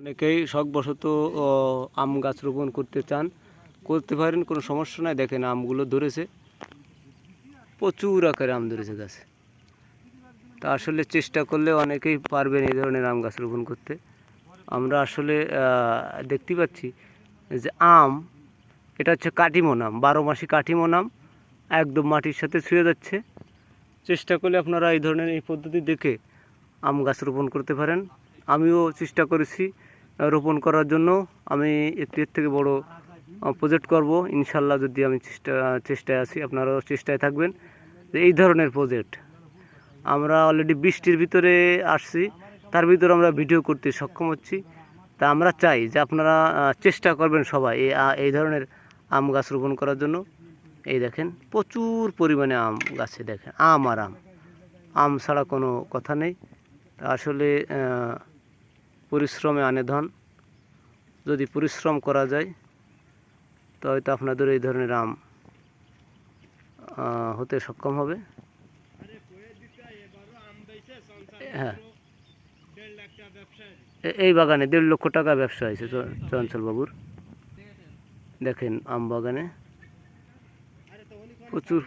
অনেকেই শখবশত আম গাছ রোপণ করতে চান, করতে পারেন, কোনো সমস্যা নাই। দেখেন আমগুলো ধরেছে, প্রচুর আকারে আম ধরেছে গাছে। তা আসলে চেষ্টা করলে অনেকেই পারবেন এই ধরনের আম গাছ রোপণ করতে। আমরা আসলে দেখতে পাচ্ছি যে আম, এটা হচ্ছে কাটিমন আম, 12 মাসি কাটিমন আম, একদম মাটির সাথে ছুঁয়ে যাচ্ছে। চেষ্টা করলে আপনারা এই ধরনের এই পদ্ধতি দেখে আম গাছ রোপণ করতে পারেন। আমিও চেষ্টা করেছি রোপণ করার জন্য। আমি একটু এর থেকে বড় প্রজেক্ট করব ইনশাল্লাহ, যদি আমি চেষ্টায় আছি, আপনারাও চেষ্টায় থাকবেন যে এই ধরনের প্রজেক্ট। আমরা অলরেডি বৃষ্টির ভিতরে আসছি, তার ভিতরে আমরা ভিডিও করতে সক্ষম হচ্ছি। তা আমরা চাই যে আপনারা চেষ্টা করবেন সবাই এই ধরনের আম গাছ রোপণ করার জন্য। এই দেখেন প্রচুর পরিমাণে আম গাছে, দেখেন আম আর আম, আম ছাড়া কোনো কথা নেই। আসলে পরিশ্রমে আনে ধন। যদি পরিশ্রম করা যায় তো হয়তো আপনাদের এই ধরনের আম হতে সক্ষম হবে। হ্যাঁ, এই বাগানে 1.5 লক্ষ টাকা ব্যবসা হয়েছে চঞ্চল বাবুর। দেখেন আম বাগানে প্রচুর